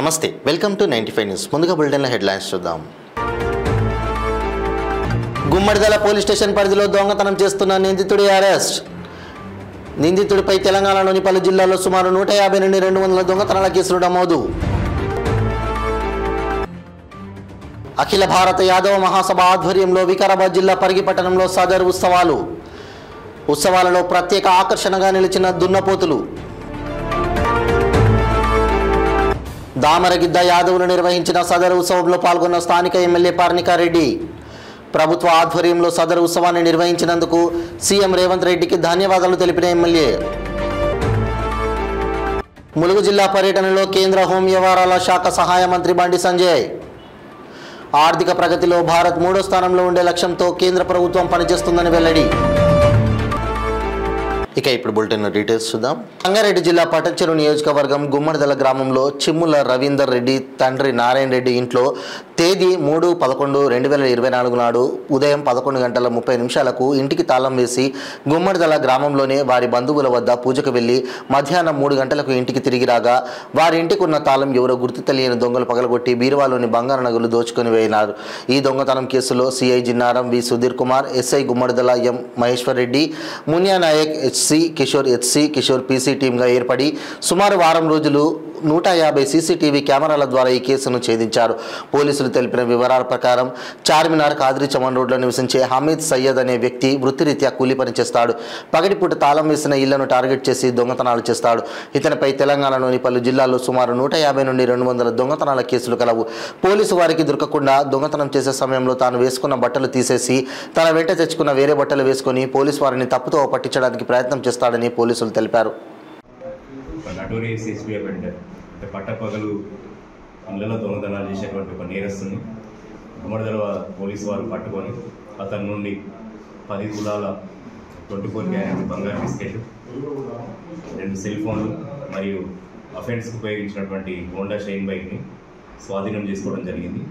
నమస్తే, welcome to 95 news. ముందుగా బులెటిన్ల headlines చూద్దాం. గుమ్మడిదల పోలీస్ స్టేషన్ పరిధిలో దొంగతనం చేస్తున్న నిందితుడి అరెస్ట్. నిందితుడిపై తెలంగాణలోని పలు జిల్లాల్లో సుమారు 150 నుండి 200 దొంగతనాల కేసులు నమోదు. అఖిల భారత యాదవ మహాసభ ఆధ్వర్యంలో వికారాబాద్ జిల్లా పరిగి పట్టణంలో సదర్ ఉత్సవాలలో ప్రత్యేక ఆకర్షణగా నిలిచిన దున్నపోతులు. దామరగిద్ద యాదవులు నిర్వహించిన సదరు ఉత్సవంలో పాల్గొన్న స్థానిక ఎమ్మెల్యే పార్నికారెడ్డి. ప్రభుత్వ ఆధ్వర్యంలో సదరు ఉత్సవాన్ని నిర్వహించినందుకు సీఎం రేవంత్ రెడ్డికి ధన్యవాదాలు తెలిపిన ఎమ్మెల్యే. ములుగు జిల్లా పర్యటనలో కేంద్ర హోం వ్యవహారాల శాఖ సహాయ మంత్రి బండి సంజయ్. ఆర్థిక ప్రగతిలో భారత్ 3వ స్థానంలో ఉండే లక్ష్యంతో కేంద్ర ప్రభుత్వం పనిచేస్తుందని వెల్లడి. ఇక ఇప్పుడు బులెటిన్ డీటెయిల్స్ చూద్దాం. రంగారెడ్డి జిల్లా పటంచెరు నియోజకవర్గం గుమ్మడిదల గ్రామంలో చిమ్ముల రవీందర్ రెడ్డి తండ్రి నారాయణ రెడ్డి ఇంట్లో తేదీ 3/11/2024 నాడు ఉదయం 11:30 ఇంటికి తాళం వేసి గుమ్మడిదల గ్రామంలోనే వారి బంధువుల వద్ద పూజకు వెళ్లి మధ్యాహ్నం 3 గంటలకు ఇంటికి తిరిగి రాగా వారి ఇంటికి ఉన్న తాళం ఎవరో గుర్తు తెలియని దొంగలు పగలగొట్టి బీరువాలోని బంగారు నగలు దోచుకొని వేయినారు. ఈ దొంగతనం కేసులో సిఐ జిన్నారం వి సుధీర్ కుమార్, ఎస్ఐ గుమ్మడిదల ఎం మహేశ్వర్ రెడ్డి, మున్యా నాయక్ కిషోర్ పీసీ టీమ్గా ఏర్పడి సుమారు వారం రోజులు 150 సీసీటీవీ కెమెరాల ద్వారా ఈ కేసును ఛేదించారు. పోలీసులు తెలిపిన వివరాల ప్రకారం చార్మినార్ కాద్రి చమన్ రోడ్లో నివసించే హమీద్ సయ్యద్ అనే వ్యక్తి వృత్తిరీత్యా కూలీ పని చేస్తాడు. పగటిపూట తాళం వేసిన ఇళ్లను టార్గెట్ చేసి దొంగతనాలు చేస్తాడు. ఇతనిపై తెలంగాణలోని పలు జిల్లాల్లో సుమారు 150 నుండి 200 దొంగతనాల కేసులు కలవు. పోలీసు వారికి దొరకకుండా దొంగతనం చేసే సమయంలో తాను వేసుకున్న బట్టలు తీసేసి తన వెంట తెచ్చుకున్న వేరే బట్టలు వేసుకుని పోలీసు వారిని తప్పుతో పట్టించడానికి ప్రయత్నం చేస్తాడని పోలీసులు తెలిపారు. పట్టపగలు ఇళ్లలో దొంగతనాలు చేసేటువంటి ఒక నేరస్తుని గుమ్మడిదల పోలీసు వారు పట్టుకొని అతని నుండి 10 తులాల 24 క్యారెట్ బంగారు బిస్కెట్, 2 సెల్ ఫోన్లు మరియు అఫెన్స్కి ఉపయోగించినటువంటి హోండా షైన్ బైక్ని స్వాధీనం చేసుకోవడం జరిగింది.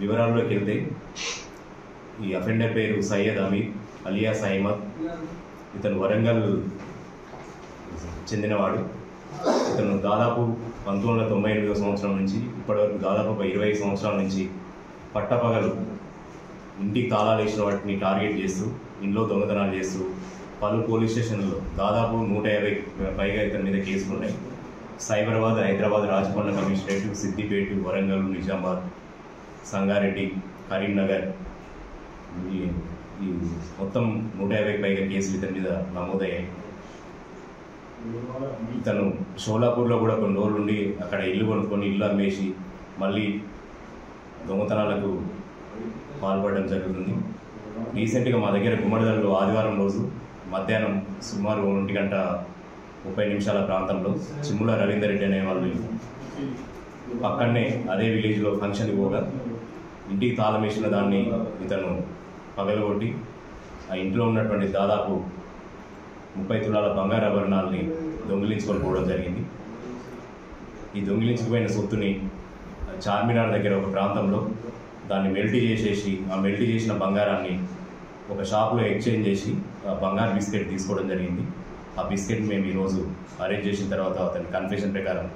వివరాల్లోకి వెళ్తే ఈ అఫెండర్ పేరు సయ్యద్ అమీద్ అలియాస్ అహ్మద్. ఇతను వరంగల్ చెందినవాడు. ఇతను దాదాపు 1998 సంవత్సరం నుంచి ఇప్పటివరకు దాదాపు ఒక 20 సంవత్సరాల నుంచి పట్టపగలు ఇంటికి తాళాలు వేసిన వాటిని టార్గెట్ చేస్తూ ఇంట్లో దొంగతనాలు చేస్తూ పలు పోలీస్ స్టేషన్లలో దాదాపు 150 పైగా ఇతని మీద కేసులు ఉన్నాయి. సైబరాబాద్, హైదరాబాద్, రాజకొండ కమిషనరేట్, సిద్దిపేట, వరంగల్, నిజామాబాద్, సంగారెడ్డి, కరీంనగర్ ఈ మొత్తం 150 పైగా కేసులు ఇతని మీద నమోదయ్యాయి. ఇతను షోలాపూర్లో కూడా కొన్ని రోజులు ఉండి అక్కడ ఇల్లు కొనుక్కొని ఇల్లు అమ్మేసి మళ్ళీ దొంగతనాలకు పాల్పడడం జరుగుతుంది. రీసెంట్గా మా దగ్గర గుమ్మడిదలలో ఆదివారం రోజు మధ్యాహ్నం సుమారు 1:30 ప్రాంతంలో చిమ్ముల రవీందర్ రెడ్డి అనే వాళ్ళు పక్కనే అదే విలేజ్లో ఫంక్షన్కి పోగా ఇంటికి తాళం వేసిన దాన్ని ఇతను పగలగొట్టి ఆ ఇంట్లో ఉన్నటువంటి దాదాపు 30 తులాల బంగారు ఆభరణాలని దొంగిలించుకొని పోవడం జరిగింది. ఈ దొంగిలించుకుపోయిన సొత్తుని చార్మినార్ దగ్గర ఒక ప్రాంతంలో దాన్ని మెల్టీ చేసేసి ఆ మెల్టీ చేసిన బంగారాన్ని ఒక షాప్లో ఎక్స్చేంజ్ చేసి ఆ బంగారు బిస్కెట్ తీసుకోవడం జరిగింది. ఆ బిస్కెట్ మేము ఈరోజు అరేంజ్ చేసిన తర్వాత అతని కన్ఫెషన్ ప్రకారం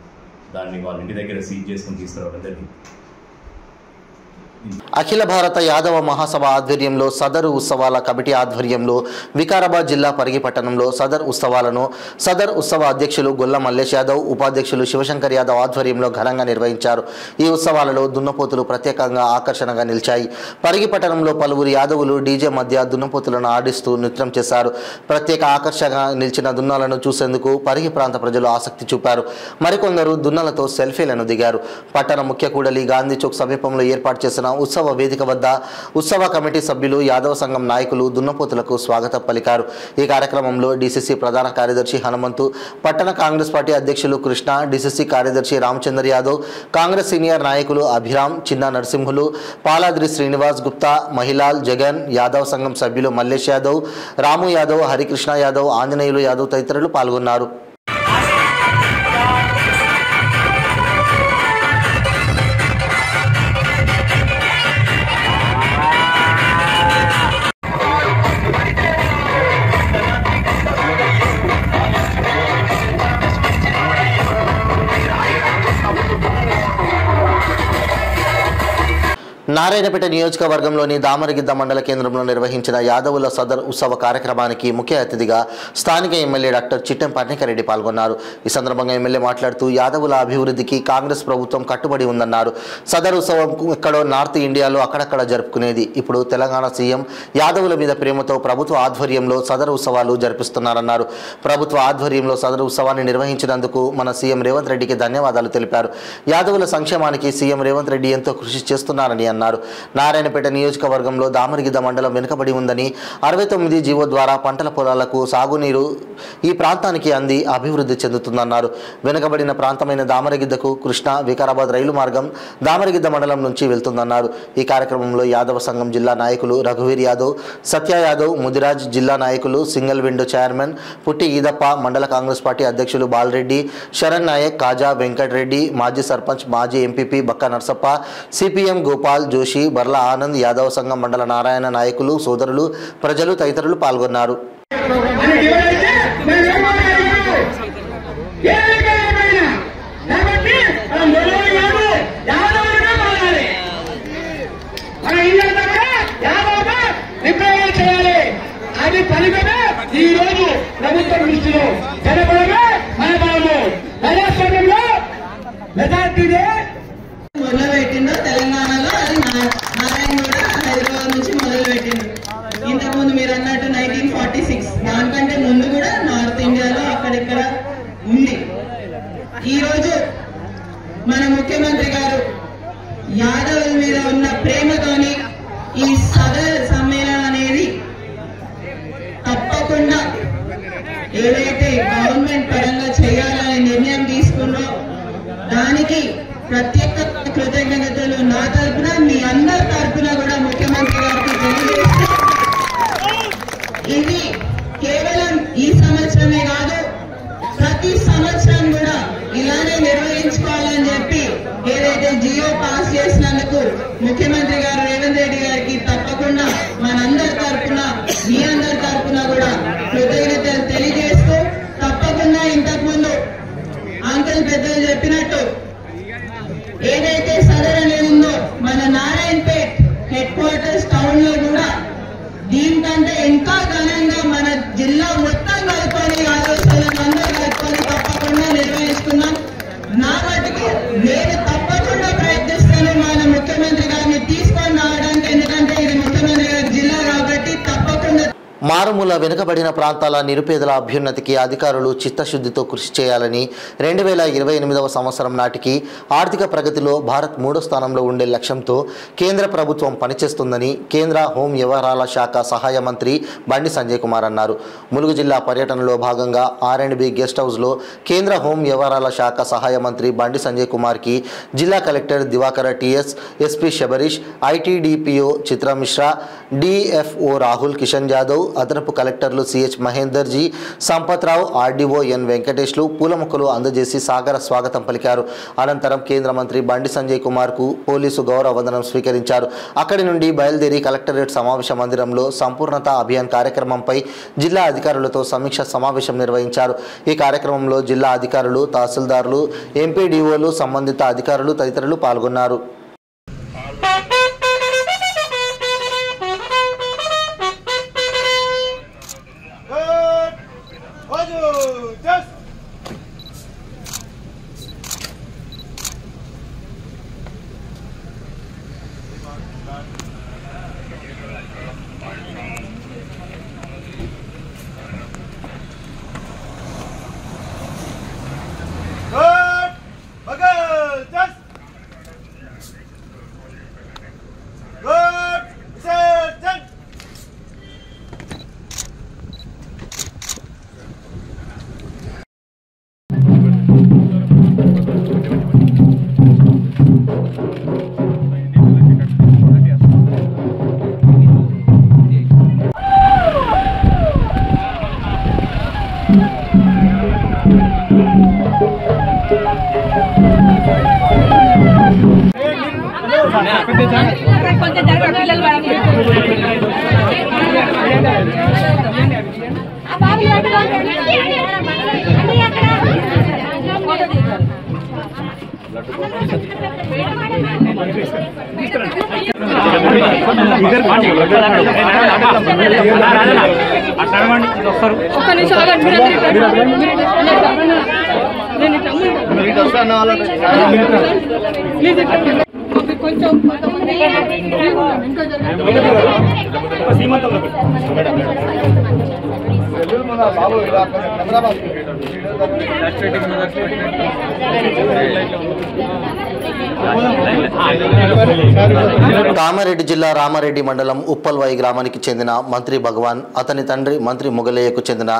దాన్ని వాళ్ళ ఇంటి దగ్గర సీజ్ చేసుకుని తీసుకురావడం జరిగింది. అఖిల భారత యాదవ మహాసభ ఆధ్వర్యంలో సదరు ఉత్సవాల కమిటీ ఆధ్వర్యంలో వికారాబాద్ జిల్లా పరిగి పట్టణంలో సదర్ ఉత్సవ అధ్యక్షులు గొల్ల మల్లేష్ యాదవ్, ఉపాధ్యక్షులు శివశంకర్ యాదవ్ ఆధ్వర్యంలో ఘనంగా నిర్వహించారు. ఈ ఉత్సవాలలో దున్నపోతులు ప్రత్యేకంగా ఆకర్షణగా నిలిచాయి. పరిగి పట్టణంలో పలువురు యాదవులు డీజే మధ్య దున్నపోతులను ఆడిస్తూ నృత్యం చేశారు. ప్రత్యేక ఆకర్షణగా నిలిచిన దున్నలను చూసేందుకు పరిగి ప్రాంత ప్రజలు ఆసక్తి చూపారు. మరికొందరు దున్నలతో సెల్ఫీలను దిగారు. పట్టణ ముఖ్య కూడలి గాంధీ చౌక్ సమీపంలో ఏర్పాటు చేసిన ఉత్సవ వేదిక వద్ద ఉత్సవ కమిటీ సభ్యులు, యాదవ సంఘం నాయకులు దున్నపోతులకు స్వాగతం పలికారు. ఈ కార్యక్రమంలో డీసీసీ ప్రధాన కార్యదర్శి హనుమంతు, పట్టణ కాంగ్రెస్ పార్టీ అధ్యక్షులు కృష్ణ, డీసీసీ కార్యదర్శి రామచంద్ర యాదవ్, కాంగ్రెస్ సీనియర్ నాయకులు అభిరామ్, చిన్న నరసింహులు, పాలాద్రి శ్రీనివాస్ గుప్తా, మహిళాల్ జగన్, యాదవ సంఘం సభ్యులు మల్లేష్ యాదవ్, రాము యాదవ్, హరికృష్ణ యాదవ్, ఆంజనేయులు యాదవ్ తదితరులు పాల్గొన్నారు. నారాయణపేట నియోజకవర్గంలోని దామరగిద్ద మండల కేంద్రంలో నిర్వహించిన యాదవుల సదర్ ఉత్సవ కార్యక్రమానికి ముఖ్య అతిథిగా స్థానిక ఎమ్మెల్యే డాక్టర్ చిట్టెం పర్ణికారెడ్డి పాల్గొన్నారు. ఈ సందర్భంగా ఎమ్మెల్యే మాట్లాడుతూ యాదవుల అభివృద్ధికి కాంగ్రెస్ ప్రభుత్వం కట్టుబడి ఉందన్నారు. సదర్ ఉత్సవం ఎక్కడో నార్త్ ఇండియాలో అక్కడక్కడ జరుపుకునేది. ఇప్పుడు తెలంగాణ సీఎం యాదవుల మీద ప్రేమతో ప్రభుత్వ ఆధ్వర్యంలో సదర్ ఉత్సవాలు జరిపిస్తున్నారన్నారు. ప్రభుత్వ ఆధ్వర్యంలో సదర్ ఉత్సవాన్ని నిర్వహించినందుకు మన సీఎం రేవంత్ రెడ్డికి ధన్యవాదాలు తెలిపారు. యాదవుల సంక్షేమానికి సీఎం రేవంత్ రెడ్డి ఎంతో కృషి చేస్తున్నారని అన్నారు. నారాయణపేట నియోజకవర్గంలో దామరగిద్ద మండలం వెనుకబడి ఉందని 69 జీవో ద్వారా పంటల పొలాలకు సాగునీరు ఈ ప్రాంతానికి అంది అభివృద్ధి చెందుతుందన్నారు. వెనుకబడిన ప్రాంతమైన దామరగిద్దకు కృష్ణా వికారాబాద్ రైలు మార్గం దామరగిద్ద మండలం నుంచి వెళ్తుందన్నారు. ఈ కార్యక్రమంలో యాదవ సంఘం జిల్లా నాయకులు రఘువీర్ యాదవ్, సత్య యాదవ్, ముదిరాజ్ జిల్లా నాయకులు, సింగిల్ విండో చైర్మన్ పుట్టి ఈదప్ప, మండల కాంగ్రెస్ పార్టీ అధ్యక్షులు బాలరెడ్డి, శరణ్ నాయక్, కాజా వెంకటరెడ్డి, మాజీ సర్పంచ్, మాజీ ఎంపీపీ బక్క నర్సప్ప, సిపిఎం గోపాల్ జోషి, బర్లా ఆనంద్, యాదవ సంఘం మండల నారాయణ నాయకులు, సోదరులు, ప్రజలు తదితరులు పాల్గొన్నారు. మొదలుపెట్టిందో తెలంగాణలో అది నారాయణగూడ హైదరాబాద్ నుంచి మొదలుపెట్టింది. ఇంతకుముందు మీరు అన్నట్టు 1946 దానికంటే ముందు కూడా నార్త్ ఇండియాలో అక్కడిక్కడ ఉంది. ఈరోజు మన ముఖ్యమంత్రి గారు యాదవుల మీద ఉన్న ప్రేమతోని ఈ సదర్ సమ్మేళనం అనేది తప్పకుండా ఏదైతే గవర్నమెంట్ పరంగా చేయాలని నిర్ణయం తీసుకున్నో దానికి ప్రత్యేక కృతజ్ఞతలు నా తరఫున, మీ అందరి తరఫున కూడా ముఖ్యమంత్రి గారికి తెలియజేస్తూ, ఇది కేవలం ఈ సంవత్సరమే కాదు ప్రతి సంవత్సరం కూడా ఇలానే నిర్వహించుకోవాలని చెప్పి ఏదైతే జియో పాస్ చేసినందుకు ముఖ్యమంత్రి గారు రేవంత్ రెడ్డి గారికి తప్పకుండా మనందరి తరఫున, మీ అందరి తరఫున కూడా కృతజ్ఞతలు తెలియజేస్తూ, తప్పకుండా ఇంతకుముందు అంకుల్ పెద్దలు చెప్పినట్టు ఏదైతే సదర్ అనేది ఉందో మన నారాయణపేట్ హెడ్ క్వార్టర్స్ టౌన్ లో కూడా దీనికంటే ఇంకా ఘనంగా మన జిల్లా మొత్తం కలుపుకొని ఆలోచనలందరూ కలుపుకొని తప్పకుండా నిర్వహిస్తున్నాం. నా మటుకు నేను తప్పకుండా ప్రయత్నిస్తాను మన ముఖ్యమంత్రి గారిని తీసుకొని రావడానికి. ఎందుకంటే ఇది ముఖ్యమంత్రి గారి జిల్లా కాబట్టి తప్పకుండా. మారుమూల వెనుకబడిన ప్రాంతాల నిరుపేదల అభ్యున్నతికి అధికారులు చిత్తశుద్ధితో కృషి చేయాలని 2028వ సంవత్సరం నాటికి ఆర్థిక ప్రగతిలో భారత్ 3వ స్థానంలో ఉండే లక్ష్యంతో కేంద్ర ప్రభుత్వం పనిచేస్తుందని కేంద్ర హోం వ్యవహారాల శాఖ సహాయ మంత్రి బండి సంజయ్ కుమార్ అన్నారు. ములుగు జిల్లా పర్యటనలో భాగంగా R&B గెస్ట్ హౌస్లో కేంద్ర హోం వ్యవహారాల శాఖ సహాయ మంత్రి బండి సంజయ్ కుమార్కి జిల్లా collector Divakara TS, SP Shabarish, ITDPO Chitra Mishra, DFO Rahul Kishan Yadav, అదనపు కలెక్టర్లు CH Mahender ji, Sampathrao, RDO N వెంకటేష్లు పూల మొక్కలు అందజేసి సాగర స్వాగతం పలికారు. అనంతరం కేంద్ర మంత్రి బండి సంజయ్ కుమార్కు పోలీసు గౌరవ వందనం స్వీకరించారు. అక్కడి నుండి బయలుదేరి కలెక్టరేట్ సమావేశ మందిరంలో సంపూర్ణత అభియాన్ కార్యక్రమంపై జిల్లా అధికారులతో సమీక్ష సమావేశం నిర్వహించారు. ఈ కార్యక్రమంలో జిల్లా అధికారులు, తహసీల్దార్లు, ఎంపీడీఓలు, సంబంధిత అధికారులు తదితరులు పాల్గొన్నారు. కామారెడ్డి జిల్లా రామారెడ్డి మండలం ఉప్పల్వాయి గ్రామానికి చెందిన మంత్రి భగవాన్, అతని తండ్రి మంత్రి మొగలయ్యకు చెందిన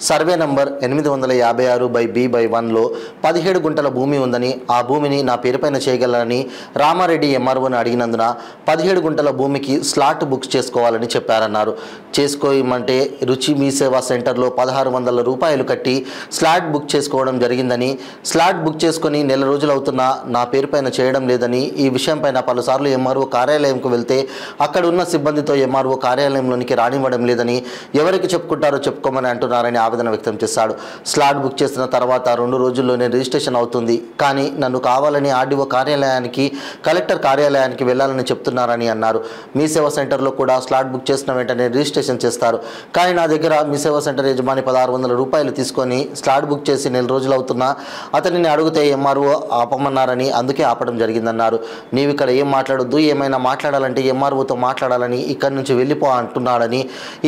సర్వే నంబర్ 856/B/1లో 17 గుంటల భూమి ఉందని, ఆ భూమిని నా పేరుపైన చేయగలరని రామారెడ్డి ఎంఆర్ఓని అడిగినందున 17 గుంటల భూమికి స్లాట్ బుక్ చేసుకోవాలని చెప్పారన్నారు. చేసుకోమంటే రుచి మీ సేవా సెంటర్లో 1600 రూపాయలు కట్టి స్లాట్ బుక్ చేసుకోవడం జరిగిందని, స్లాట్ బుక్ చేసుకుని నెల రోజులు అవుతున్నా నా పేరుపైన చేయడం లేదని, ఈ విషయంపైన పలుసార్లు ఎంఆర్ఓ కార్యాలయంకు వెళ్తే అక్కడ ఉన్న సిబ్బందితో ఎంఆర్ఓ కార్యాలయంలోనికి రానివ్వడం లేదని, ఎవరికి చెప్పుకుంటారో చెప్పుకోమని అంటున్నారని ఆవేదన వ్యక్తం చేశాడు. స్లాట్ బుక్ చేసిన తర్వాత 2 రోజుల్లోనే రిజిస్ట్రేషన్ అవుతుంది, కానీ నన్ను కావాలని ఆర్డీఓ కార్యాలయానికి, కలెక్టర్ కార్యాలయానికి వెళ్లాలని చెప్తున్నారని అన్నారు. మీ సేవా సెంటర్లో కూడా స్లాట్ బుక్ చేసిన వెంటనే రిజిస్ట్రేషన్ చేస్తారు, కానీ నా దగ్గర మీ సేవా సెంటర్ యజమాని 1600 రూపాయలు తీసుకొని స్లాట్ బుక్ చేసి నెల రోజులు అవుతున్నా అతనిని అడిగితే ఎంఆర్ఓ ఆపమన్నారని, అందుకే ఆపడం జరిగిందన్నారు. నీవు ఇక్కడ ఏం మాట్లాడొద్దు, ఏమైనా మాట్లాడాలంటే ఎంఆర్ఓతో మాట్లాడాలని, ఇక్కడి నుంచి వెళ్ళిపో అంటున్నాడని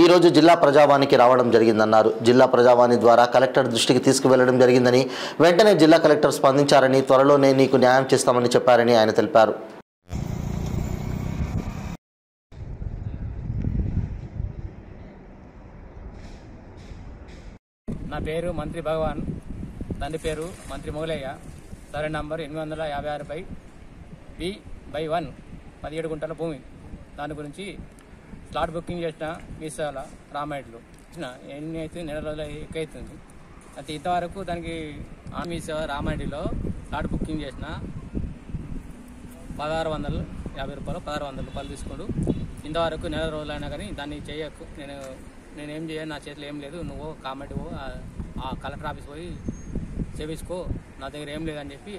ఈరోజు జిల్లా ప్రజావానికి రావడం జరిగిందన్నారు. జిల్లా ప్రజావాణి ద్వారా కలెక్టర్ దృష్టికి తీసుకువెళ్లడం జరిగిందని, వెంటనే జిల్లా కలెక్టర్ స్పందించారని, త్వరలోనే నీకు న్యాయం చేస్తామని చెప్పారని ఆయన తెలిపారు. నా పేరు మంత్రి భగవాన్, తండ్రి పేరు మంత్రి మొగలయ్య. సర్వే నంబర్ 856/B/1 17 గుంటల భూమి. దాని గురించి స్లాట్ బుకింగ్ చేసిన మీ సేవల రామారెడ్డిలో ఎన్ని అయితే నెల రోజులు ఎక్కువైతుంది. అయితే ఇంతవరకు దానికి మీ సేవ రామారెడ్డిలో స్లాట్ బుకింగ్ చేసిన 1650 రూపాయలు 1600 రూపాయలు తీసుకుంటూ ఇంతవరకు నెల రోజులైనా కానీ దాన్ని చేయకు. నేనేం చేయను, నా చేతిలో ఏం లేదు, నువ్వు కామెంట్ ఆ కలెక్టర్ ఆఫీస్ పోయి చేపించుకో, నా దగ్గర ఏం లేదని చెప్పి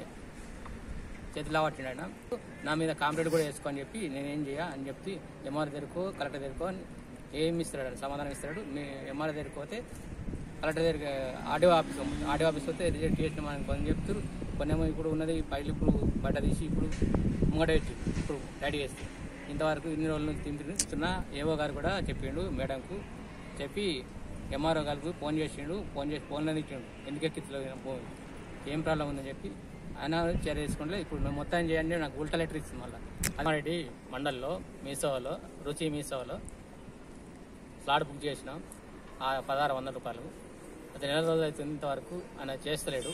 చేతిలో పట్టిండు ఆయన. నా మీద కాంప్లైంట్ కూడా వేసుకో అని చెప్పి నేనేం చేయ అని చెప్పి ఎంఆర్ దగ్గరకు కలెక్టర్ దగ్గరకు ఏమి ఇస్తాడు, సమాధానం ఇస్తాడు. మీ ఎంఆర్ దగ్గరికి పోతే కలెక్టర్ దగ్గరికి ఆర్డీఓ ఆఫీస్ పోతే రిజెక్ట్ చేసిన అని చెప్తారు. కొన్నేమో ఇప్పుడు ఉన్నది పైలు ఇప్పుడు బట్ట తీసి ఇప్పుడు ముంగట పెట్టి ఇప్పుడు రెడీ చేస్తే ఇంతవరకు ఇన్ని రోజుల నుంచి తింటున్నా. ఏవో గారు కూడా చెప్పిండు, మేడంకు చెప్పి ఎంఆర్ఓ గారికి ఫోన్ చేసి ఫోన్లో ఇచ్చిండు, ఎందుకు ఎక్కించలేదు ఫోన్, ఏం ప్రాబ్లం ఉందని చెప్పి ఆయన చర్య తీసుకుంటే ఇప్పుడు మేము మొత్తం చేయండి, నాకు ఉల్టా లెటర్ ఇస్తుంది. మళ్ళీ కామారెడ్డి మండల్లో మీసేవలో రుచి మీసేవలో స్లాట్ బుక్ చేసినాం 1600 రూపాయలు. అయితే నెల రోజులు అవుతుంది, ఇంతవరకు ఆయన చేస్తలేడు.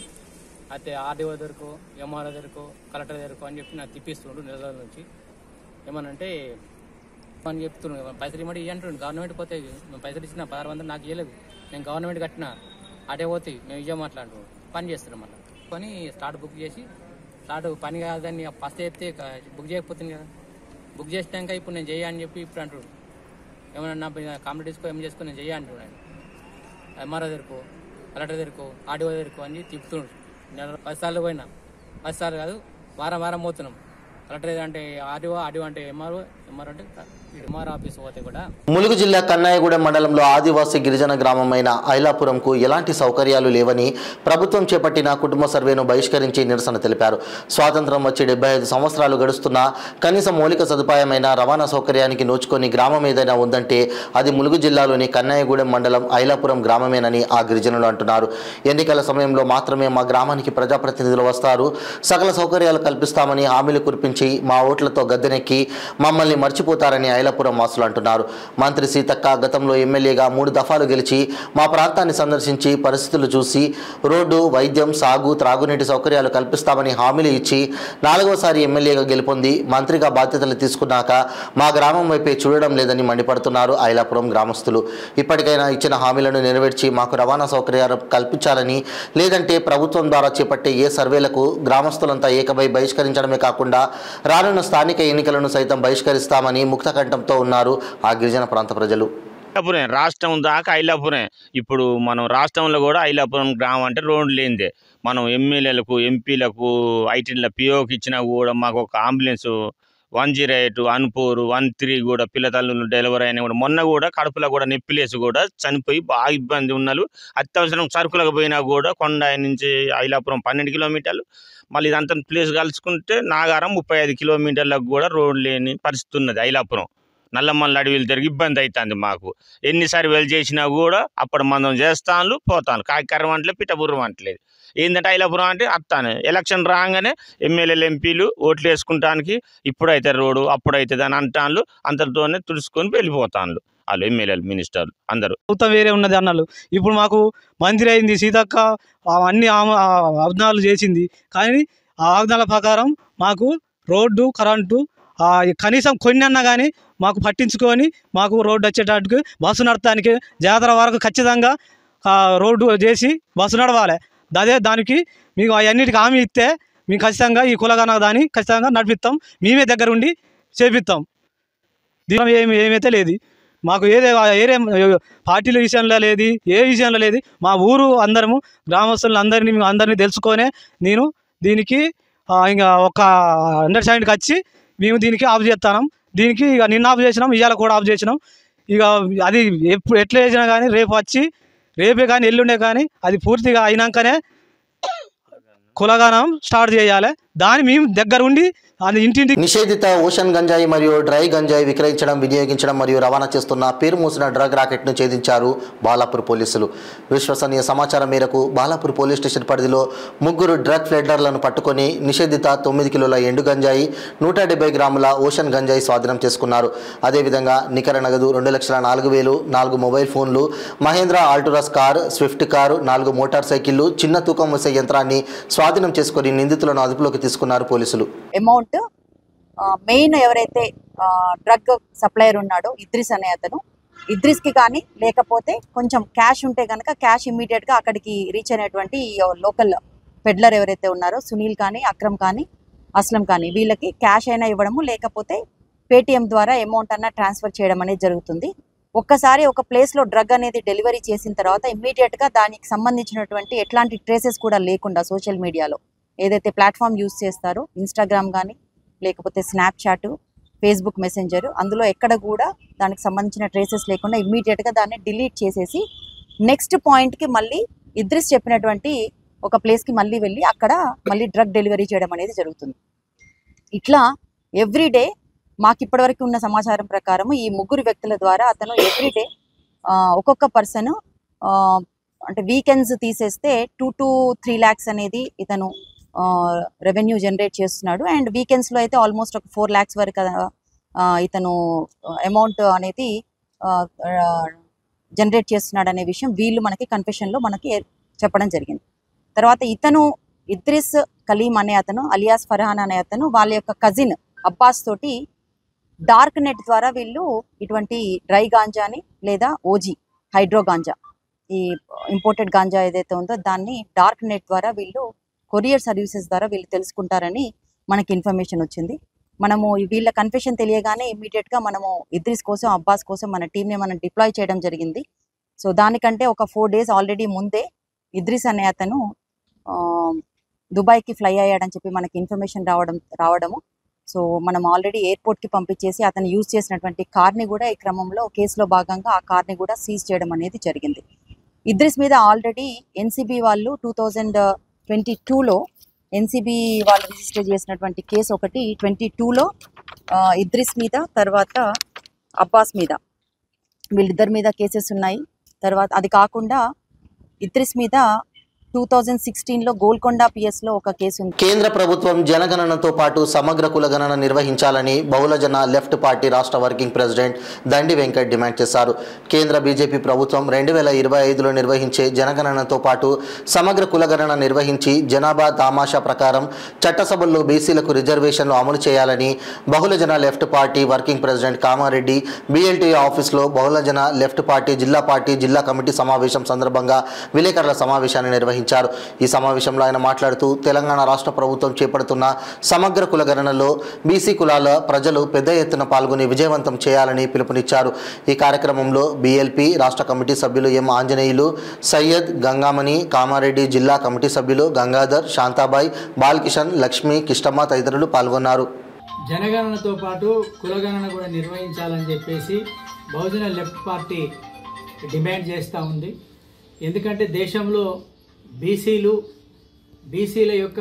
అయితే ఆర్డీఓ దగ్గరకు, ఎంఆర్ఓ దగ్గరకు, కలెక్టర్ దగ్గరకు అని చెప్పి నాకు తిప్పిస్తుండు నెల రోజుల నుంచి. ఏమనంటే అని చెప్తున్నాడు, పైసలు ఇవ్వమంటే ఇవి అంటుండు. గవర్నమెంట్ పోతే మేము పైసలు ఇచ్చిన 1600 నాకు ఇవ్వలేదు, నేను గవర్నమెంట్ కట్టిన అటే పోతే మేము ఇవ్వ మాట్లాడుతున్నాం, పని చేస్తున్నాం. మళ్ళీ కొని స్లాట్ బుక్ చేసి స్లాట్ పని కాదని ఫస్ట్ చెప్తే బుక్ చేయకపోతుంది కదా, బుక్ చేసినాక ఇప్పుడు నేను చెయ్య అని చెప్పి ఇప్పుడు అంటుడు. ఏమన్నా కాంప్లీట్ తీసుకో ఏం చేసుకో నేను చెయ్య అంటున్నాడు ఆయన. ఎంఆర్ఓ దగ్గరకు, కలెక్టర్ దగ్గరకు, ఆర్డీఓ దగ్గరకు అని తిప్పుతుండు. 10 సార్లు పోయినా, 10 సార్లు కాదు వారం పోతున్నాం. కలెక్టర్ అంటే ఆర్డీఓ అంటే ఎంఆర్ఓ అంటే ఎంఆర్ ఆఫీస్ పోతే కూడా. ములుగు జిల్లా కన్నాయగూడెం మండలంలో ఆదివాసీ గిరిజన గ్రామమైన ఐలాపురంకు ఎలాంటి సౌకర్యాలు లేవని ప్రభుత్వం చేపట్టిన కుటుంబ సర్వేను బహిష్కరించి నిరసన తెలిపారు. స్వాతంత్రం వచ్చి 75 సంవత్సరాలు గడుస్తున్నా కనీస మౌలిక సదుపాయమైన రవాణా సౌకర్యానికి నోచుకొని గ్రామం ఏదైనా ఉందంటే అది ములుగు జిల్లాలోని కన్నాయగూడెం మండలం ఐలాపురం గ్రామమేనని ఆ గిరిజనులు అంటున్నారు. ఎన్నికల సమయంలో మాత్రమే మా గ్రామానికి ప్రజాప్రతినిధులు వస్తారు, సకల సౌకర్యాలు కల్పిస్తామని హామీలు కురిపించి మా ఓట్లతో గద్దెనెక్కి మమ్మల్ని మర్చిపోతారని ఐలాపురం వాసులు అంటున్నారు. మంత్రి సీతక్క గతంలో ఎమ్మెల్యేగా 3 దఫాలు గెలిచి మా ప్రాంతాన్ని సందర్శించి పరిస్థితులు చూసి రోడ్డు, వైద్యం, సాగు, త్రాగునీటి సౌకర్యాలు కల్పిస్తామని హామీలు ఇచ్చి 4వసారి ఎమ్మెల్యేగా గెలుపొంది మంత్రిగా బాధ్యతలు తీసుకున్నాక మా గ్రామం వైపే చూడడం లేదని మండిపడుతున్నారు ఐలాపురం గ్రామస్తులు. ఇప్పటికైనా ఇచ్చిన హామీలను నెరవేర్చి మాకు రవాణా సౌకర్యాలు కల్పించాలని, లేదంటే ప్రభుత్వం ద్వారా చేపట్టే ఏ సర్వేలకు గ్రామస్తులంతా ఏకమై బహిష్కరించడమే కాకుండా రానున్న స్థానిక ఎన్నికలను సైతం బహిష్కరిస్తామని ముక్తకంఠంతో ఉన్నారు ఆ గిరిజన ప్రాంత ప్రజలు. ఐలాపురం రాష్ట్రం దాకా ఐలాపురం. ఇప్పుడు మనం రాష్ట్రంలో కూడా ఐలాపురం గ్రామం అంటే రోడ్లు లేనిదే. మనం ఎమ్మెల్యేలకు ఎంపీలకు ఐటీల పిఓకి ఇచ్చినా కూడా మాకు ఒక అంబులెన్స్ 108 అన్పూర్ 13 కూడా పిల్లతల్లు డెలివరీ అయినా కూడా మొన్న కూడా కడుపులో కూడా నొప్పిలేసి కూడా చనిపోయి బాగా ఇబ్బంది ఉన్నారు. అత్యవసరం సరుకులకు పోయినా కూడా కొండ నుంచి ఐలాపురం 12 కిలోమీటర్లు, మళ్ళీ ఇదంతా ప్లేస్ కలుసుకుంటే నాగారం 35 కిలోమీటర్లకు కూడా రోడ్డు లేని పరిస్థితి ఉన్నది. ఐలాపురం నల్లమల్ల అడవిలు తిరిగి ఇబ్బంది అవుతుంది మాకు. ఎన్నిసార్లు వెళ్ళి చేసినా కూడా అప్పుడు మనం చేస్తాను పోతాను, కాకికర్రం అంటలేదు పిట్టబుర్రం అంటలేదు. ఏంటంటే ఐలాపురం అంటే అత్తాను ఎలక్షన్ రాగానే ఎమ్మెల్యేలు ఎంపీలు ఓట్లు వేసుకుంటానికి ఇప్పుడైతే రోడ్డు అప్పుడైతే అని అంటాను, అంతటితోనే తుడుచుకొని వెళ్ళిపోతాను వాళ్ళు ఎమ్మెల్యేలు మినిస్టర్లు అందరూ. ప్రభుత్వం వేరే ఉన్నది అన్నాళ్ళు. ఇప్పుడు మాకు మంత్రి అయింది సీతక్క, అన్ని వాగ్దానాలు చేసింది. కానీ ఆ వాగ్దానాల ప్రకారం మాకు రోడ్డు కరెంటు కనీసం కొన్ని అన్నా కానీ మాకు పట్టించుకొని మాకు రోడ్డు వచ్చేటట్టుకు బస్సు నడటానికి జాతర వరకు ఖచ్చితంగా రోడ్డు చేసి బస్సు నడవాలి. అదే దానికి మీకు అవన్నిటికి హామీ ఇస్తే మేము ఖచ్చితంగా ఈ కులగన దాన్ని ఖచ్చితంగా నడిపిస్తాం, మేమే దగ్గర ఉండి చేపిస్తాం. దీని ఏమైతే లేదు మాకు ఏదే పార్టీల విషయంలో లేదు, ఏ విషయంలో లేదు. మా ఊరు అందరము గ్రామస్తులను అందరినీ తెలుసుకొనే నేను దీనికి ఇంకా ఒక అండర్స్టాండింగ్కి వచ్చి మేము దీనికి ఆఫ్ చేస్తున్నాం. దీనికి ఇక నిన్న ఆఫ్ చేసినాం, ఇవాళ కూడా ఆఫ్ చేసినాం. ఇక అది ఎట్లా చేసినా కానీ రేపే కానీ ఎల్లుండే కానీ అది పూర్తిగా అయినాకనే కులగానం స్టార్ట్ చేయాలి. దాన్ని మేము దగ్గర ఉండి ఇంటింటి. నిషేధిత ఓషన్ గంజాయి మరియు డ్రై గంజాయి విక్రయించడం, వినియోగించడం మరియు రవాణా చేస్తున్న పేరు మోసిన డ్రగ్ రాకెట్ను ఛేదించారు బాలాపూర్ పోలీసులు. విశ్వసనీయ సమాచారం మేరకు బాలాపూర్ పోలీస్ స్టేషన్ పరిధిలో 3 డ్రగ్ ఫ్లెడర్లను పట్టుకొని నిషేధిత 9 కిలోల ఎండు గంజాయి, 170 గ్రాముల ఓషన్ గంజాయి స్వాధీనం చేసుకున్నారు. అదేవిధంగా నికర నగదు 2,04,000, 4 మొబైల్ ఫోన్లు, Mahindra Alturas car, Swift car, 4 motor సైకిళ్లు, చిన్న తూకం మోసే యంత్రాన్ని స్వాధీనం చేసుకుని నిందితులను అదుపులోకి తీసుకున్నారు పోలీసులు. అమౌంట్ మెయిన్ ఎవరైతే డ్రగ్ సప్లయర్ ఉన్నాడో ఇద్రిస్ అనే అతను, ఇద్రిస్కి కానీ లేకపోతే కొంచెం క్యాష్ ఉంటే కనుక క్యాష్ ఇమ్మీడియట్గా అక్కడికి రీచ్ అయినటువంటి లోకల్ పెడ్లర్ ఎవరైతే ఉన్నారో సునీల్ కానీ, అక్రమ్ కానీ, అస్లం కానీ వీళ్ళకి క్యాష్ అయినా ఇవ్వడము, లేకపోతే పేటిఎం ద్వారా అమౌంట్ అన్నా ట్రాన్స్ఫర్ చేయడం అనేది జరుగుతుంది. ఒక్కసారి ఒక ప్లేస్లో డ్రగ్ అనేది డెలివరీ చేసిన తర్వాత ఇమ్మీడియట్గా దానికి సంబంధించినటువంటి ఎట్లాంటి ట్రేసెస్ కూడా లేకుండా సోషల్ మీడియాలో ఏదైతే ప్లాట్ఫామ్ యూజ్ చేస్తారో ఇన్స్టాగ్రామ్ కానీ లేకపోతే స్నాప్చాట్, ఫేస్బుక్ మెసెంజర్, అందులో ఎక్కడ కూడా దానికి సంబంధించిన ట్రేసెస్ లేకుండా ఇమ్మీడియట్గా దాన్ని డిలీట్ చేసేసి నెక్స్ట్ పాయింట్కి మళ్ళీ ఇద్రిస్ చెప్పినటువంటి ఒక ప్లేస్కి మళ్ళీ వెళ్ళి అక్కడ మళ్ళీ డ్రగ్ డెలివరీ చేయడం అనేది జరుగుతుంది. ఇట్లా ఎవ్రీడే మాకు ఇప్పటివరకు ఉన్న సమాచారం ప్రకారం ఈ 3 వ్యక్తుల ద్వారా అతను ఎవ్రీడే ఒక్కొక్క పర్సన్ అంటే వీకెండ్స్ తీసేస్తే 2 to 3 lakhs అనేది ఇతను రెవెన్యూ జనరేట్ చేస్తున్నాడు. అండ్ వీకెండ్స్లో అయితే ఆల్మోస్ట్ ఒక 4 lakhs వరకు ఇతను అమౌంట్ అనేది జనరేట్ చేస్తున్నాడు అనే విషయం వీళ్ళు మనకి కన్ఫెషన్లో మనకి చెప్పడం జరిగింది. తర్వాత ఇతను ఇద్రిస్ కలీం అనే అతను అలియాస్ ఫర్హాన్ అనే అతను వాళ్ళ యొక్క కజిన్ అబ్బాస్ తోటి డార్క్ నెట్ ద్వారా వీళ్ళు ఇటువంటి డ్రై గాంజాని లేదా ఓజీ హైడ్రో గాంజా, ఈ ఇంపోర్టెడ్ గాంజా ఏదైతే ఉందో దాన్ని డార్క్ నెట్ ద్వారా వీళ్ళు కొరియర్ సర్వీసెస్ ద్వారా వీళ్ళు తెలుసుకుంటారని మనకి ఇన్ఫర్మేషన్ వచ్చింది. మనము వీళ్ళ కన్ఫెషన్ తెలియగానే ఇమ్మీడియట్గా మనము ఇద్రిస్ కోసం, అబ్బాస్ కోసం మన టీంని మనం డిప్లాయ్ చేయడం జరిగింది. సో దానికంటే ఒక 4 days ఆల్రెడీ ముందే ఇద్రిస్ అనే అతను దుబాయ్కి ఫ్లై అయ్యాడని చెప్పి మనకి ఇన్ఫర్మేషన్ రావడము. సో మనం ఆల్రెడీ ఎయిర్పోర్ట్కి పంపించేసి అతను యూజ్ చేసినటువంటి కార్ని కూడా ఈ క్రమంలో కేసులో భాగంగా ఆ కార్ని కూడా సీజ్ చేయడం అనేది జరిగింది. ఇద్రిస్ మీద ఆల్రెడీ ఎన్సీబీ వాళ్ళు 2022లో ఎన్సీబీ వాళ్ళు రిజిస్టర్ చేసినటువంటి కేసు ఒకటి 22లో ఇద్రిస్ మీద, తర్వాత అబ్బాస్ మీద, వీళ్ళిద్దరి మీద కేసెస్ ఉన్నాయి. తర్వాత అది కాకుండా ఇద్రిస్ మీద 2016లో గోల్కొండ పిఎస్లో ఒక కేసు ఉంది. కేంద్ర ప్రభుత్వం జనగణనతో పాటు సమగ్ర కులగణన నిర్వహించాలని బహుళజన లెఫ్ట్ పార్టీ రాష్ట్ర వర్కింగ్ ప్రెసిడెంట్ దండి వెంకట్ డిమాండ్ చేశారు. కేంద్ర బీజేపీ ప్రభుత్వం 2025లో నిర్వహించే జనగణనతో పాటు సమగ్ర కులగణన నిర్వహించి జనాభా దామాషా ప్రకారం చట్టసభల్లో బీసీలకు రిజర్వేషన్లు అమలు చేయాలని Bahujan left party working president Kamareddy BLT ఆఫీస్లో బహుళజన లెఫ్ట్ పార్టీ జిల్లా కమిటీ సమావేశం సందర్భంగా విలేకరుల సమావేశాన్ని నిర్వహించారు. నిర్వహించారు. ఈ సమావేశంలో ఆయన మాట్లాడుతూ తెలంగాణ రాష్ట్ర ప్రభుత్వం చేపడుతున్న సమగ్ర కులగణనలో బీసీ కులాల ప్రజలు పెద్ద ఎత్తున పాల్గొని విజయవంతం చేయాలని పిలుపునిచ్చారు. ఈ కార్యక్రమంలో బీఎల్పీ రాష్ట్ర కమిటీ సభ్యులు ఎం ఆంజనేయులు, సయ్యద్, గంగామణి, కామారెడ్డి జిల్లా కమిటీ సభ్యులు గంగాధర్, శాంతాబాయ్, బాలకిషన్, లక్ష్మి, కిష్టమ్మ తదితరులు పాల్గొన్నారు. జనగణనతో పాటు కులగణన కూడా నిర్వహించాలని చెప్పేసి బహుజన లెఫ్ట్ పార్టీ డిమాండ్ చేస్తూ ఉంది. ఎందుకంటే దేశంలో బీసీల యొక్క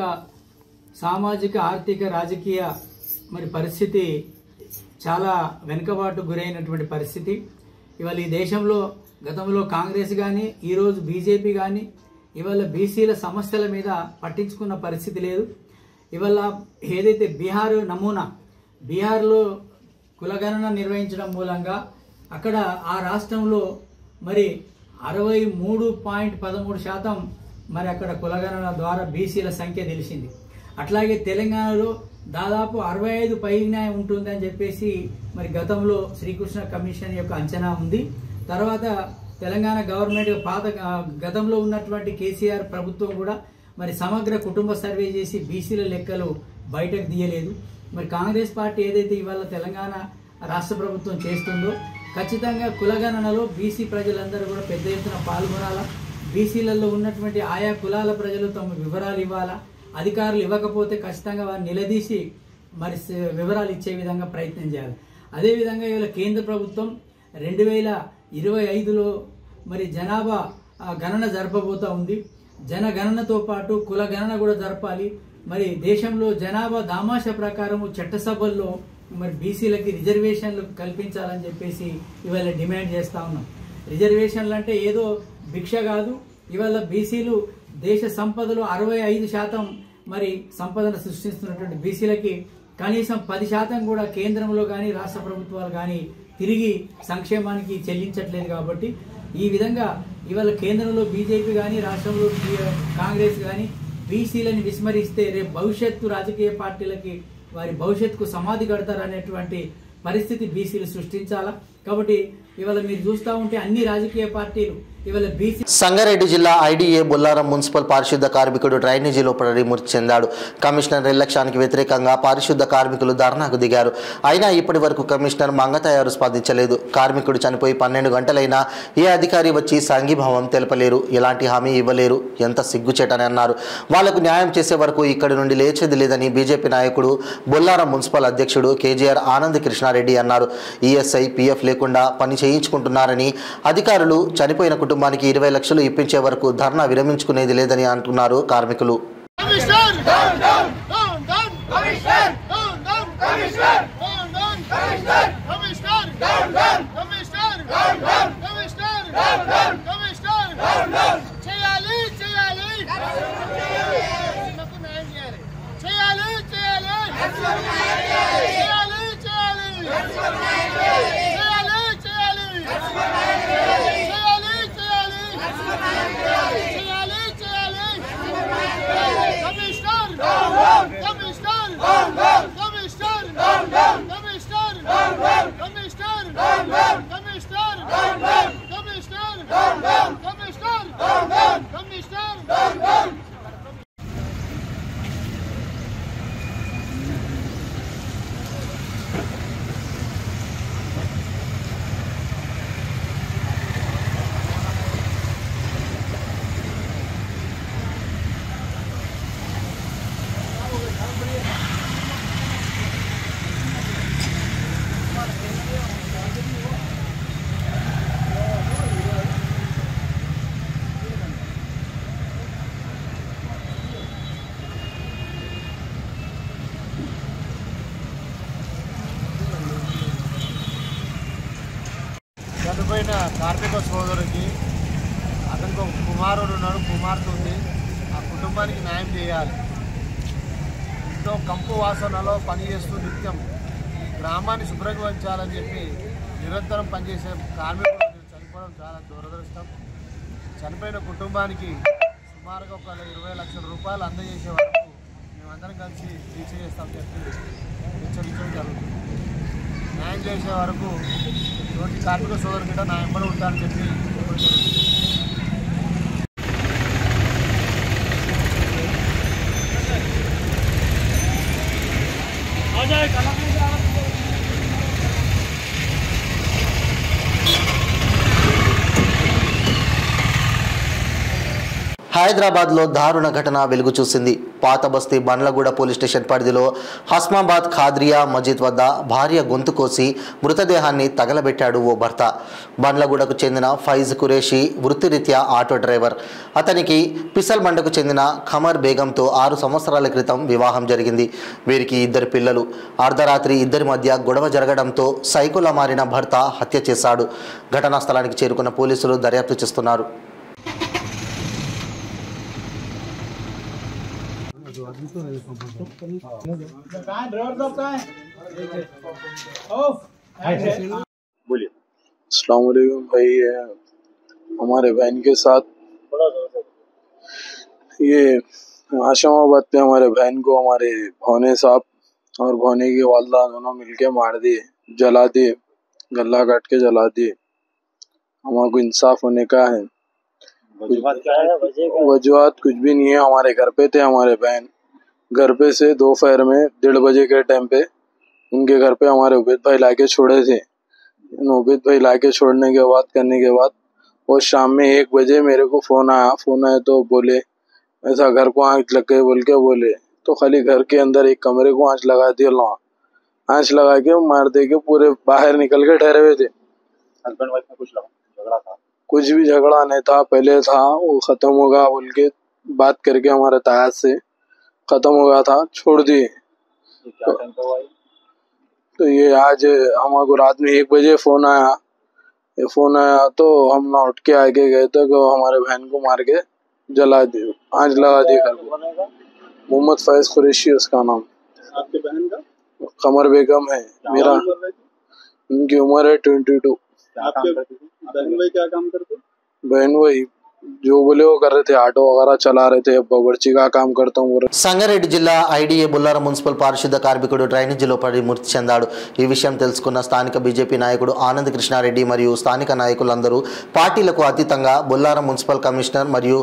సామాజిక, ఆర్థిక, రాజకీయ పరిస్థితి చాలా వెనుకబాటు గురైనటువంటి పరిస్థితి. ఇవాళ ఈ దేశంలో గతంలో కాంగ్రెస్ కానీ, ఈరోజు బీజేపీ కానీ ఇవాళ బీసీల సమస్యల మీద పట్టించుకున్న పరిస్థితి లేదు. ఇవాళ ఏదైతే బీహార్లో కులగణన నిర్వహించడం మూలంగా అక్కడ ఆ రాష్ట్రంలో 63.13% అక్కడ కులగణన ద్వారా బీసీల సంఖ్య తెలిసింది. అట్లాగే తెలంగాణలో దాదాపు 65 పైగా ఉంటుందని చెప్పేసి గతంలో శ్రీకృష్ణ కమిషన్ యొక్క అంచనా ఉంది. తర్వాత తెలంగాణ గవర్నమెంట్ గతంలో ఉన్నటువంటి కేసీఆర్ ప్రభుత్వం కూడా సమగ్ర కుటుంబ సర్వే చేసి బీసీల లెక్కలు బయటకు తీయలేదు. కాంగ్రెస్ పార్టీ ఏదైతే ఇవాళ తెలంగాణ రాష్ట్ర ప్రభుత్వం చేస్తుందో ఖచ్చితంగా కులగణనలో బీసీ ప్రజలందరూ కూడా పెద్ద ఎత్తున పాల్గొనాలా. బీసీలలో ఉన్నటువంటి ఆయా కులాల ప్రజలు తమ వివరాలు ఇవ్వాలా. అధికారులు ఇవ్వకపోతే ఖచ్చితంగా వారిని నిలదీసి వివరాలు ఇచ్చే విధంగా ప్రయత్నం చేయాలి. అదేవిధంగా ఇవాళ కేంద్ర ప్రభుత్వం 2025లో జనాభా గణన జరపబోతూ ఉంది. జనగణనతో పాటు కులగణన కూడా జరపాలి. దేశంలో జనాభా దామాషా ప్రకారం చట్టసభల్లో బీసీలకి రిజర్వేషన్లు కల్పించాలని చెప్పేసి ఇవాళ డిమాండ్ చేస్తూ ఉన్నాం. రిజర్వేషన్లు అంటే ఏదో భిక్ష కాదు. ఇవాళ బీసీలు దేశ సంపదలో 65% సంపదను సృష్టిస్తున్నటువంటి బీసీలకి కనీసం 10% కూడా కేంద్రంలో కానీ రాష్ట్ర ప్రభుత్వాలు కానీ తిరిగి సంక్షేమానికి చెల్లించట్లేదు. కాబట్టి ఈ విధంగా ఇవాళ కేంద్రంలో బీజేపీ కానీ, రాష్ట్రంలో కాంగ్రెస్ కానీ బీసీలని విస్మరిస్తే రేపు భవిష్యత్తు రాజకీయ పార్టీలకి వారి భవిష్యత్తుకు సమాధి కడతారనేటువంటి పరిస్థితి బీసీలు సృష్టించాలా. కాబట్టి ఇవాళ మీరు చూస్తూ ఉంటే అన్ని రాజకీయ పార్టీలు ఇవాళ బీసీ. సంగారెడ్డి జిల్లా ఐడీఏ బొల్లారం మున్సిపల్ పారిశుద్ధ కార్మికుడు డ్రైనేజీలో పడి మృతి చెందాడు. కమిషనర్ నిర్లక్ష్యానికి వ్యతిరేకంగా పారిశుద్ధ కార్మికులు ధర్నాకు దిగారు. అయినా ఇప్పటి వరకు కమిషనర్ మంగతయారు స్పందించలేదు. కార్మికుడు చనిపోయి 12 గంటలైనా ఏ అధికారి వచ్చి సంఘీభావం తెలపలేరు, ఎలాంటి హామీ ఇవ్వలేరు. ఎంత సిగ్గుచేటని అన్నారు. వాళ్లకు న్యాయం చేసే వరకు ఇక్కడి నుండి లేచేది లేదని బీజేపీ నాయకుడు బొల్లారం మున్సిపల్ అధ్యక్షుడు కేజీఆర్ ఆనంద్ కృష్ణారెడ్డి అన్నారు. ఈఎస్ఐ, పీఎఫ్ లేకుండా పని చేయించుకుంటున్నారని, అధికారులు చనిపోయిన కుటుంబానికి 20 లక్షలు ఇప్పించే వరకు ధర్నా విరమించుకునేది లేదని అంటున్నారు కార్మికులు. చనిపోయిన కార్మిక సోదరుడికి అతనికి ఒక కుమారుడు ఉన్నాడు, కుమార్తె ఉంది. ఆ కుటుంబానికి న్యాయం చేయాలి. ఎంతో కంపు వాసనలో పనిచేస్తూ నిత్యం ఈ గ్రామాన్ని శుభ్రంగా ఉంచాలని చెప్పి నిరంతరం పనిచేసే కార్మికుడు చనిపోవడం చాలా దురదృష్టం. చనిపోయిన కుటుంబానికి సుమారుగా ఒక 20 లక్షల రూపాయలు అందజేసే వరకు మేమందరం కలిసి దీక్ష చేస్తామని చెప్పి హెచ్చరించడం జరుగుతుంది. న్యాయం చేసే వరకు ఇటువంటి కార్మిక సోదరు కింద న్యాయం కూడా ఉంటారని చెప్పి చెప్పడం జరుగుతుంది. హైదరాబాద్లో దారుణ ఘటన వెలుగు చూసింది. పాత బస్తీ బండ్లగూడ పోలీస్ స్టేషన్ పరిధిలో హస్మాబాద్ ఖాద్రియా మస్జిద్ వద్ద భార్య గొంతు కోసి మృతదేహాన్ని తగలబెట్టాడు ఓ భర్త. బండ్లగూడకు చెందిన ఫైజ్ కురేషి వృత్తిరీత్యా ఆటో డ్రైవర్. అతనికి పిసల్బండకు చెందిన ఖమర్ బేగంతో 6 సంవత్సరాల క్రితం వివాహం జరిగింది. వీరికి 2 పిల్లలు. అర్ధరాత్రి ఇద్దరి మధ్య గొడవ జరగడంతో సైకోలా మారిన భర్త హత్య చేశాడు. ఘటనా స్థలానికి చేరుకున్న పోలీసులు దర్యాప్తు చేస్తున్నారు. अस्सलाम वालेकुम भाई, हमारे बहन के साथ ये आशमाबाद पे हमारे बहन को हमारे भौने साहब और भौने की वालदा दोनों मिलके मार दिए, जला दिए, गला काट के जला दिए। हमारे को इंसाफ होने का है। वजूहत कुछ भी नहीं है। हमारे घर पे थे, हमारे बहन घर पे से दोपहर में 1:30 बजे के टाइम पे उनके घर पे हमारे उबैद भाई लाके छोड़े थे। उबैद भाई लाके छोड़ने के बाद करने के बाद और शाम में 1 बजे मेरे को फोन आया तो बोले ऐसा घर को आँच लग गई बोल के बोले, तो खाली घर के अंदर एक कमरे को आँच लगा दिया। आँच लगा के मार दे के पूरे बाहर निकल के ठहरे हुए थे। हस्बैंड वाइफ में कुछ झगड़ा था? कुछ भी झगड़ा नहीं था, पहले था वो खत्म होगा बोल के बात करके हमारे तायात से खत्म हो गया था, छोड़ दिए। तो ये आज हमारे रात में 1 बजे फोन आया तो हम ना उठ के आगे गए थे कि हमारे बहन को मार के जला दिए, आँच लगा दी घर को। मोहम्मद फैज कुरैशी उसका नाम। आपके बहन का? कमर बेगम है मेरा। उनकी उम्र है 22। बहन भाई क्या काम करते? बहन भाई जो बोले वो कर रहे थे, ऑटो वगैरह चला रहे थे, बावर्ची का काम करता हूँ। సంగారెడ్డి జిల్లా ఐడిఏ బుల్లారం మున్సిపల్ పారిశుద్ధ కార్మికుడు డ్రైనేజీలో పడి మృతి చెందాడు. ఈ విషయం తెలుసుకున్న స్థానిక బీజేపీ నాయకుడు ఆనంద్ కృష్ణారెడ్డి మరియు స్థానిక నాయకులందరూ పార్టీలకు అతీతంగా బుల్లారం మున్సిపల్ కమిషనర్ మరియు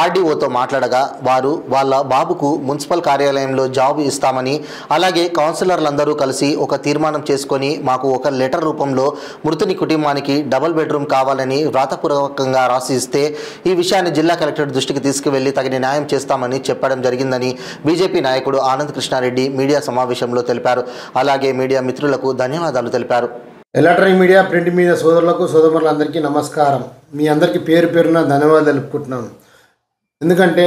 ఆర్డీఓతో మాట్లాడగా వారు వాళ్ళ బాబుకు మున్సిపల్ కార్యాలయంలో జాబ్ ఇస్తామని, అలాగే కౌన్సిలర్లందరూ కలిసి ఒక తీర్మానం చేసుకొని మాకు ఒక లెటర్ రూపంలో మృతుని కుటుంబానికి డబుల్ బెడ్రూమ్ కావాలని వ్రాతపూర్వకంగా రాసి ఇస్తే ఈ విషయాన్ని జిల్లా కలెక్టర్ దృష్టికి తీసుకువెళ్లి తగిన న్యాయం చేస్తామని చెప్పడం జరిగిందని బీజేపీ నాయకుడు ఆనంద్ కృష్ణారెడ్డి మీడియా సమావేశంలో తెలిపారు. అలాగే మీడియా మిత్రులకు ధన్యవాదాలు తెలిపారు. ఎలక్ట్రానిక్ మీడియా, ప్రింట్ మీడియా సోదరులకు సోదరులందరికీ నమస్కారం. మీ అందరికీ పేరు పేరున ధన్యవాదాలు తెలుపుకుంటున్నాను. ఎందుకంటే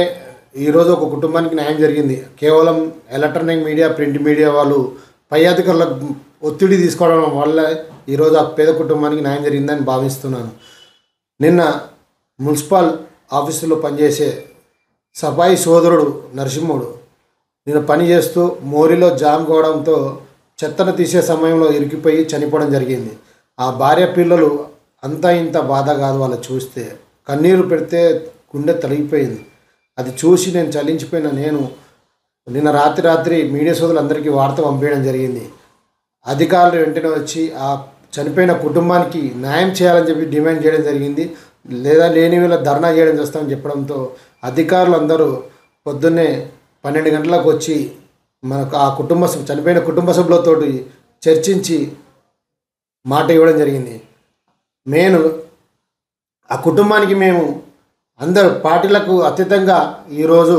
ఈరోజు ఒక కుటుంబానికి న్యాయం జరిగింది. కేవలం ఎలక్ట్రానిక్ మీడియా, ప్రింట్ మీడియా వాళ్ళు పై అధికారులకు ఒత్తిడి తీసుకోవడం వల్ల ఈరోజు ఆ పేద కుటుంబానికి న్యాయం జరిగిందని భావిస్తున్నాను. నిన్న మున్సిపల్ ఆఫీసులో పనిచేసే సఫాయి సోదరుడు నరసింహుడు నిన్న పని చేస్తూ మోరిలో జామ్ కావడంతో చెత్తను తీసే సమయంలో ఇరికిపోయి చనిపోవడం జరిగింది. ఆ భార్య పిల్లలు అంతా ఇంత బాధ కాదు, వాళ్ళు చూస్తే కన్నీరు పెడితే గుండె తలిగిపోయింది. అది చూసి నేను చలించిపోయిన నేను నిన్న రాత్రి మీడియా సోదరులందరికీ వార్త పంపించడం జరిగింది. అధికారులు వెంటనే వచ్చి ఆ చనిపోయిన కుటుంబానికి న్యాయం చేయాలని చెప్పి డిమాండ్ చేయడం జరిగింది. లేదా లేని వేళ ధర్నా చేయడం చేస్తామని చెప్పడంతో అధికారులు అందరూ పొద్దున్నే 12 గంటలకు వచ్చి మనకు ఆ చనిపోయిన కుటుంబ సభ్యులతో చర్చించి మాట ఇవ్వడం జరిగింది. ఆ కుటుంబానికి మేము అందరు పార్టీలకు అతీతంగా ఈరోజు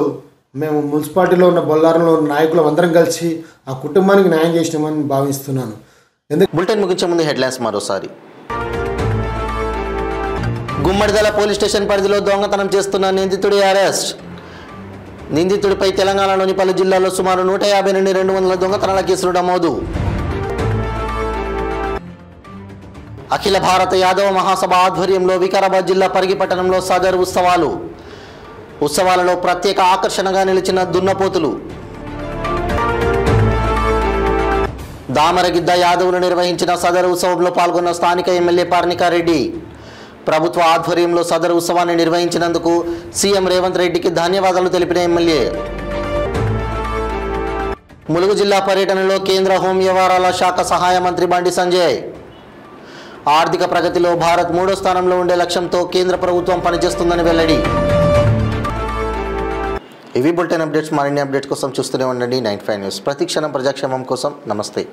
మేము మున్సిపాలిటీలో ఉన్న బొల్లారంలో ఉన్న నాయకులు అందరం కలిసి ఆ కుటుంబానికి న్యాయం చేసినామని భావిస్తున్నాను. బులెటిన్ ముగించే ముందు హెడ్లైన్స్ మరోసారి. గుమ్మడిదల పోలీస్ స్టేషన్ పరిధిలో దొంగతనం చేస్తున్న నిందితుడి అరెస్ట్. నిందితుడిపై తెలంగాణలోని పలు జిల్లాల్లో సుమారు 150 నుండి 200 దొంగతనాల కేసులు నమోదు. అఖిల భారత యాదవ మహాసభ ఆధ్వర్యంలో వికారాబాద్ జిల్లా పరిగి పట్టణంలో సదర్ ఉత్సవాలలో ప్రత్యేక ఆకర్షణగా నిలిచిన దున్నపోతులు. దామరగిద్ద యాదవులు నిర్వహించిన సదర్ ఉత్సవంలో పాల్గొన్న స్థానిక ఎమ్మెల్యే పర్ణికారెడ్డి. ప్రభుత్వ ఆధ్వర్యంలో సదర్ ఉత్సవాన్ని నిర్వహించినందుకు సీఎం రేవంత్ రెడ్డికి ధన్యవాదాలు తెలిపిన ఎమ్మెల్యే. ములుగు జిల్లా పర్యటనలో కేంద్ర హోం వ్యవహారాల శాఖ సహాయ మంత్రి బండి సంజయ్. ఆర్థిక ప్రగతిలో భారత్ 3వ స్థానంలో ఉండే లక్ష్యంతో కేంద్ర ప్రభుత్వం పనిచేస్తుందని వెల్లడి. ఇవి బులెటిన్ అప్డేట్స్. మరిన్ని అప్డేట్స్ కోసం చూస్తూనే ఉండండి 95 న్యూస్. ప్రతి క్షణం ప్రజాక్షేమం కోసం. నమస్తే.